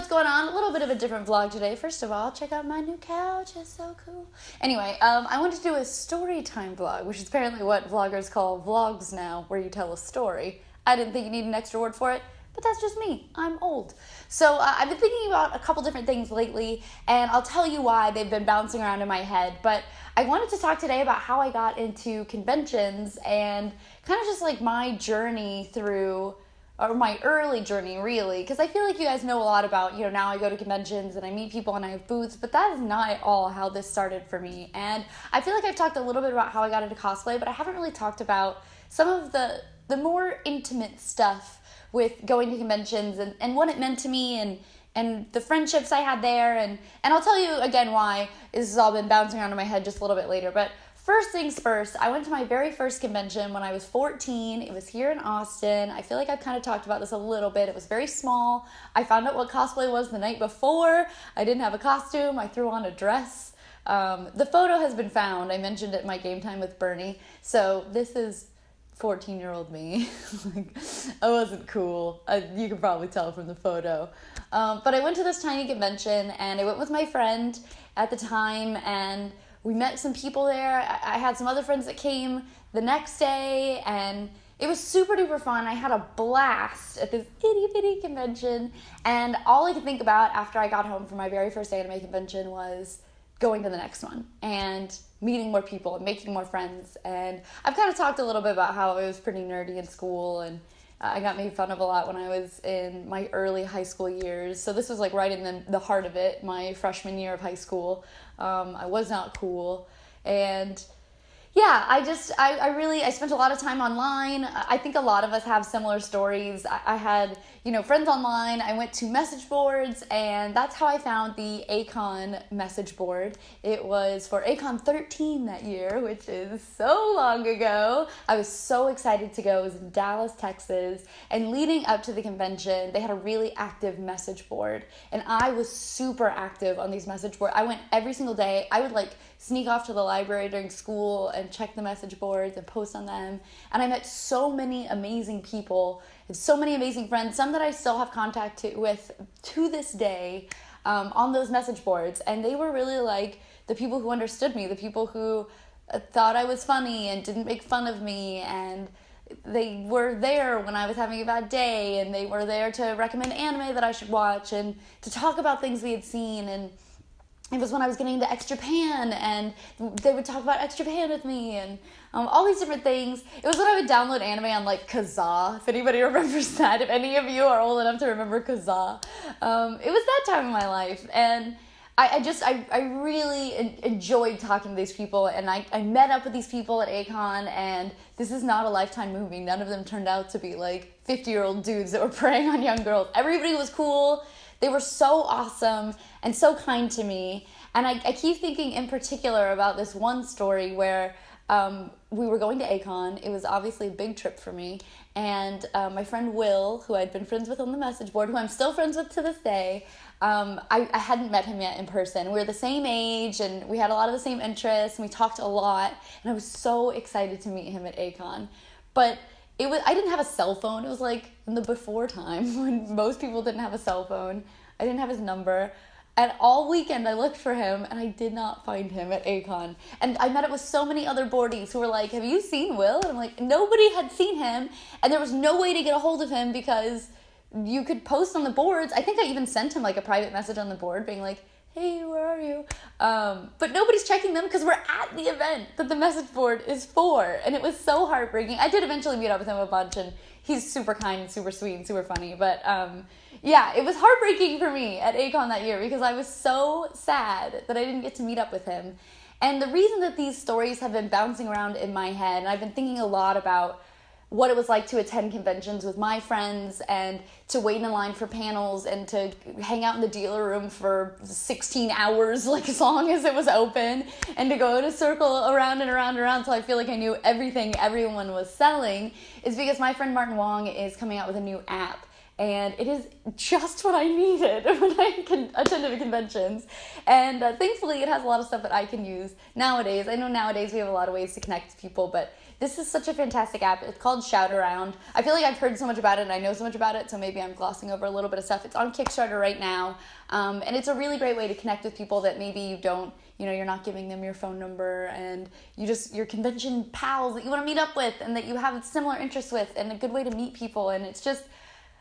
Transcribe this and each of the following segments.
going on? A little bit of a different vlog today. First of all, check out my new couch. It's so cool. Anyway, I wanted to do a story time vlog, which is apparently what vloggers call vlogs now, where you tell a story. I didn't think you need an extra word for it, but that's just me. I'm old. So I've been thinking about a couple different things lately, and I'll tell you why they've been bouncing around in my head. But I wanted to talk today about how I got into conventions and kind of just like my journey through, or my early journey really, because I feel like you guys know a lot about, now I go to conventions and I meet people and I have booths, but that is not at all how this started for me. And I feel like I've talked a little bit about how I got into cosplay, but I haven't really talked about some of the more intimate stuff with going to conventions and what it meant to me and the friendships I had there, and I'll tell you again why this has all been bouncing around in my head just a little bit later. But first things first, I went to my very first convention when I was 14. It was here in Austin. I feel like I've kind of talked about this a little bit. It was very small. I found out what cosplay was the night before. I didn't have a costume. I threw on a dress. The photo has been found. I mentioned it in my game time with Bernie. So this is 14-year-old me. I wasn't cool. You can probably tell from the photo. But I went to this tiny convention, and I went with my friend at the time, and we met some people there. I had some other friends that came the next day, and it was super duper fun. I had a blast at this itty bitty convention, and all I could think about after I got home from my very first anime convention was going to the next one and meeting more people and making more friends. And I've kind of talked a little bit about how I was pretty nerdy in school, and I got made fun of a lot when I was in my early high school years. So this was like right in the heart of it, my freshman year of high school. I was not cool. And yeah, I spent a lot of time online. I think a lot of us have similar stories. I had, friends online. I went to message boards, and that's how I found the Akon message board. It was for Akon 13 that year, which is so long ago. I was so excited to go. It was in Dallas, Texas, and leading up to the convention, they had a really active message board, and I was super active on these message boards. I went every single day. I would sneak off to the library during school and check the message boards and post on them. And I met so many amazing people and so many amazing friends, some that I still have contact with to this day on those message boards. And they were really the people who understood me, the people who thought I was funny and didn't make fun of me. And they were there when I was having a bad day, and they were there to recommend anime that I should watch and to talk about things we had seen. And it was when I was getting into X Japan, and they would talk about X Japan with me, and all these different things. It was when I would download anime on Kazaa, if anybody remembers that, if any of you are old enough to remember Kazaa. It was that time in my life, and I really enjoyed talking to these people, and I met up with these people at Akon, and this is not a Lifetime movie. None of them turned out to be 50-year-old dudes that were preying on young girls. Everybody was cool. They were so awesome and so kind to me. And I keep thinking in particular about this one story where we were going to Akon. It was obviously a big trip for me. And my friend Will, who I'd been friends with on the message board, who I'm still friends with to this day, I hadn't met him yet in person. We were the same age, and we had a lot of the same interests, and we talked a lot. And I was so excited to meet him at Akon. But I didn't have a cell phone. It was in the before time when most people didn't have a cell phone. I didn't have his number. And all weekend I looked for him, and I did not find him at Akon. And I met up with so many other boardies who were like, "Have you seen Will?" And I'm nobody had seen him. And there was no way to get a hold of him because you could post on the boards. I think I even sent him a private message on the board being "Hey, where are you?" But nobody's checking them because we're at the event that the message board is for. And it was so heartbreaking. I did eventually meet up with him a bunch, and he's super kind and super sweet and super funny. But yeah, it was heartbreaking for me at Akon that year because I was so sad that I didn't get to meet up with him. And the reason that these stories have been bouncing around in my head, and I've been thinking a lot about what it was like to attend conventions with my friends and to wait in line for panels and to hang out in the dealer room for 16 hours, as long as it was open, and to go in a circle around and around and around until I feel like I knew everything everyone was selling, is because my friend Martin Wong is coming out with a new app. and it is just what I needed when I attended conventions. And thankfully, it has a lot of stuff that I can use nowadays. I know nowadays we have a lot of ways to connect with people, but this is such a fantastic app. It's called Shout Around. I feel like I've heard so much about it and I know so much about it, so maybe I'm glossing over a little bit of stuff. It's on Kickstarter right now, and it's a really great way to connect with people that maybe you don't, you're not giving them your phone number, and your convention pals that you want to meet up with and that you have similar interests with, and a good way to meet people. And it's just,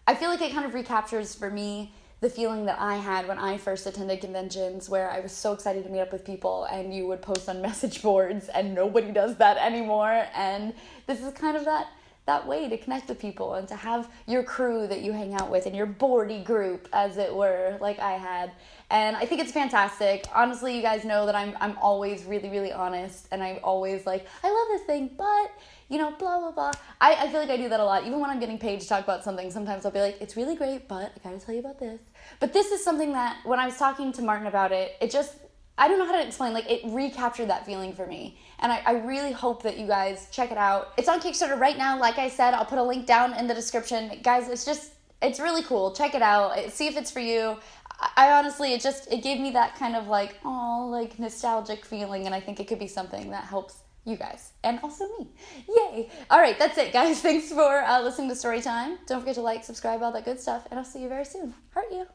I feel like it kind of recaptures for me the feeling that I had when I first attended conventions, where I was so excited to meet up with people, and you would post on message boards, and nobody does that anymore. And this is kind of that way to connect with people and to have your crew that you hang out with and your boardy group, as it were, like I had. And I think it's fantastic. Honestly, you guys know that I'm always really, really honest, and I'm always like, I love this thing, but blah, blah, blah. I feel like I do that a lot. Even when I'm getting paid to talk about something, sometimes I'll be like, it's really great, but I gotta tell you about this. But this is something that, when I was talking to Martin about it, I don't know how to explain, it recaptured that feeling for me. And I really hope that you guys check it out. It's on Kickstarter right now. Like I said, I'll put a link down in the description. Guys, it's really cool. Check it out. See if it's for you. I honestly, it gave me that kind of nostalgic feeling, and I think it could be something that helps you guys, and also me. Yay! All right, that's it, guys. Thanks for listening to Storytime. Don't forget to like, subscribe, all that good stuff, and I'll see you very soon. Heart you.